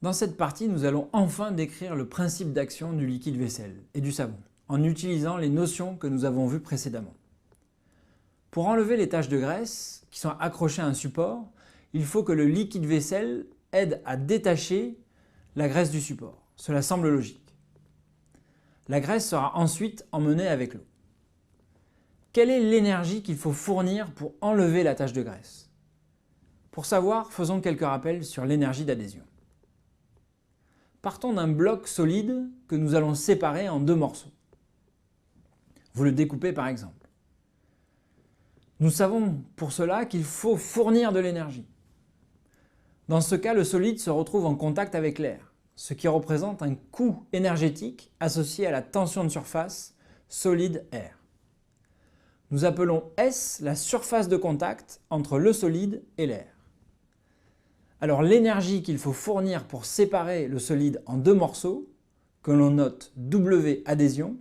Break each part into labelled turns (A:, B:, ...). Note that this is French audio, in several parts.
A: Dans cette partie, nous allons enfin décrire le principe d'action du liquide vaisselle et du savon, en utilisant les notions que nous avons vues précédemment. Pour enlever les taches de graisse qui sont accrochées à un support, il faut que le liquide vaisselle aide à détacher la graisse du support. Cela semble logique. La graisse sera ensuite emmenée avec l'eau. Quelle est l'énergie qu'il faut fournir pour enlever la tache de graisse? Pour savoir, faisons quelques rappels sur l'énergie d'adhésion. Partons d'un bloc solide que nous allons séparer en deux morceaux. Vous le découpez par exemple. Nous savons pour cela qu'il faut fournir de l'énergie. Dans ce cas, le solide se retrouve en contact avec l'air, ce qui représente un coût énergétique associé à la tension de surface solide-air. Nous appelons S la surface de contact entre le solide et l'air. Alors l'énergie qu'il faut fournir pour séparer le solide en deux morceaux, que l'on note W adhésion,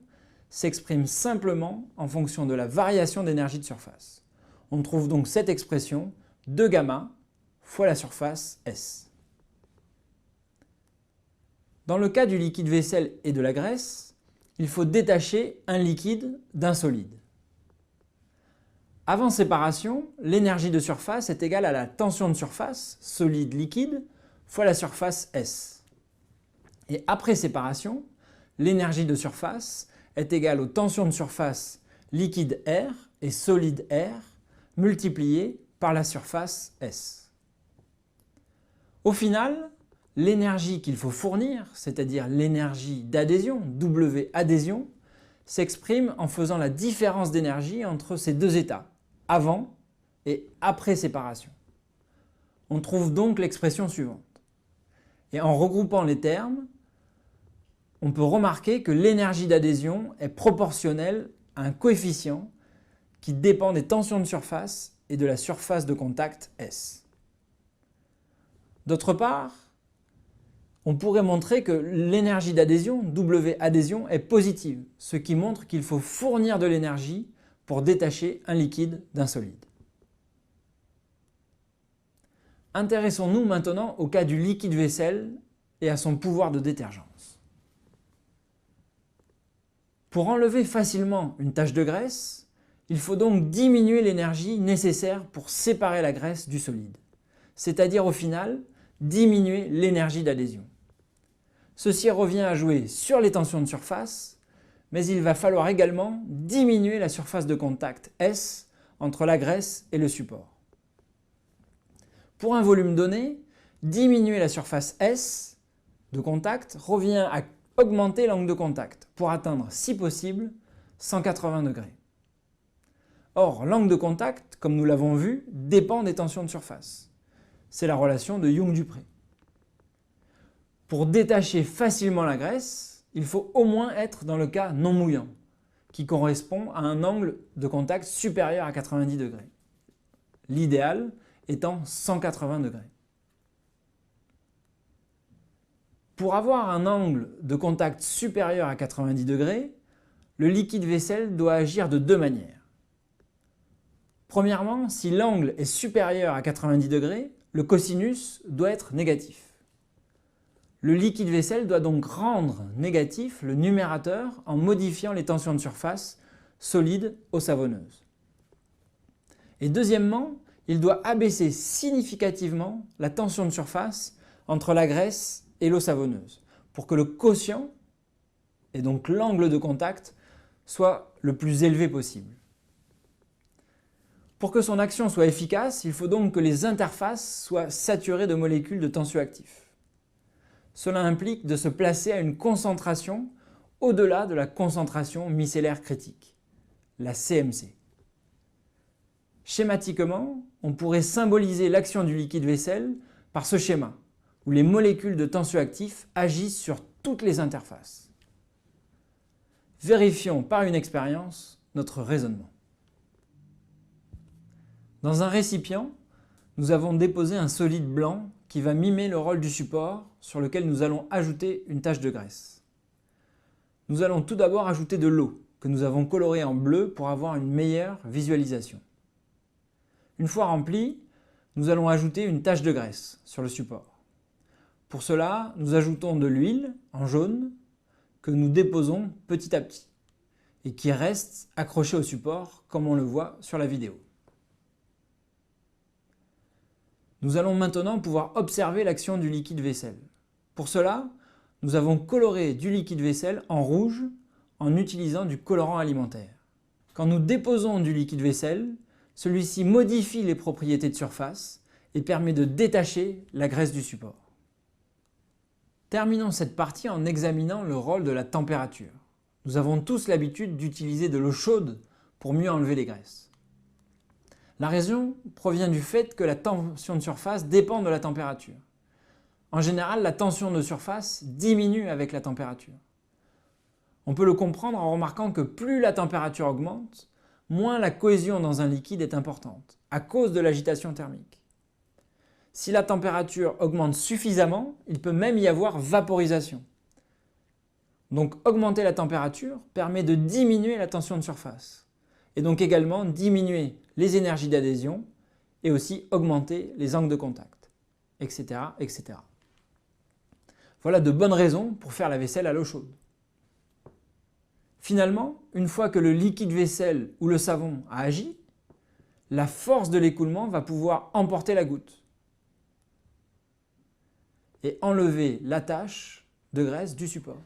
A: s'exprime simplement en fonction de la variation d'énergie de surface. On trouve donc cette expression 2 gamma fois la surface S. Dans le cas du liquide vaisselle et de la graisse, il faut détacher un liquide d'un solide. Avant séparation, l'énergie de surface est égale à la tension de surface, solide-liquide, fois la surface S. Et après séparation, l'énergie de surface est égale aux tensions de surface liquide-air et solide-air multipliées par la surface S. Au final, l'énergie qu'il faut fournir, c'est-à-dire l'énergie d'adhésion, W adhésion, s'exprime en faisant la différence d'énergie entre ces deux états, avant et après séparation. On trouve donc l'expression suivante. Et en regroupant les termes, on peut remarquer que l'énergie d'adhésion est proportionnelle à un coefficient qui dépend des tensions de surface et de la surface de contact S. D'autre part, on pourrait montrer que l'énergie d'adhésion, W adhésion, est positive, ce qui montre qu'il faut fournir de l'énergie pour détacher un liquide d'un solide. Intéressons-nous maintenant au cas du liquide vaisselle et à son pouvoir de détergence. Pour enlever facilement une tache de graisse, il faut donc diminuer l'énergie nécessaire pour séparer la graisse du solide, c'est-à-dire au final diminuer l'énergie d'adhésion. Ceci revient à jouer sur les tensions de surface, mais il va falloir également diminuer la surface de contact S entre la graisse et le support. Pour un volume donné, diminuer la surface S de contact revient à augmenter l'angle de contact pour atteindre, si possible, 180 degrés. Or, l'angle de contact, comme nous l'avons vu, dépend des tensions de surface. C'est la relation de Young-Dupré. Pour détacher facilement la graisse, il faut au moins être dans le cas non mouillant, qui correspond à un angle de contact supérieur à 90 degrés. L'idéal étant 180 degrés. Pour avoir un angle de contact supérieur à 90 degrés, le liquide vaisselle doit agir de deux manières. Premièrement, si l'angle est supérieur à 90 degrés, le cosinus doit être négatif. Le liquide vaisselle doit donc rendre négatif le numérateur en modifiant les tensions de surface solides aux savonneuses. Et deuxièmement, il doit abaisser significativement la tension de surface entre la graisse et l'eau savonneuse pour que le quotient, et donc l'angle de contact, soit le plus élevé possible. Pour que son action soit efficace, il faut donc que les interfaces soient saturées de molécules de tensioactifs. Cela implique de se placer à une concentration au-delà de la concentration micellaire critique, la CMC. Schématiquement, on pourrait symboliser l'action du liquide vaisselle par ce schéma, où les molécules de tensioactifs agissent sur toutes les interfaces. Vérifions par une expérience notre raisonnement. Dans un récipient, nous avons déposé un solide blanc qui va mimer le rôle du support sur lequel nous allons ajouter une tache de graisse. Nous allons tout d'abord ajouter de l'eau que nous avons colorée en bleu pour avoir une meilleure visualisation. Une fois remplie, nous allons ajouter une tache de graisse sur le support. Pour cela, nous ajoutons de l'huile en jaune que nous déposons petit à petit et qui reste accrochée au support comme on le voit sur la vidéo. Nous allons maintenant pouvoir observer l'action du liquide vaisselle. Pour cela, nous avons coloré du liquide vaisselle en rouge en utilisant du colorant alimentaire. Quand nous déposons du liquide vaisselle, celui-ci modifie les propriétés de surface et permet de détacher la graisse du support. Terminons cette partie en examinant le rôle de la température. Nous avons tous l'habitude d'utiliser de l'eau chaude pour mieux enlever les graisses. La raison provient du fait que la tension de surface dépend de la température. En général, la tension de surface diminue avec la température. On peut le comprendre en remarquant que plus la température augmente, moins la cohésion dans un liquide est importante, à cause de l'agitation thermique. Si la température augmente suffisamment, il peut même y avoir vaporisation. Donc augmenter la température permet de diminuer la tension de surface et donc également diminuer les énergies d'adhésion et aussi augmenter les angles de contact, etc., etc. Voilà de bonnes raisons pour faire la vaisselle à l'eau chaude. Finalement, une fois que le liquide vaisselle ou le savon a agi, la force de l'écoulement va pouvoir emporter la goutte et enlever la tache de graisse du support.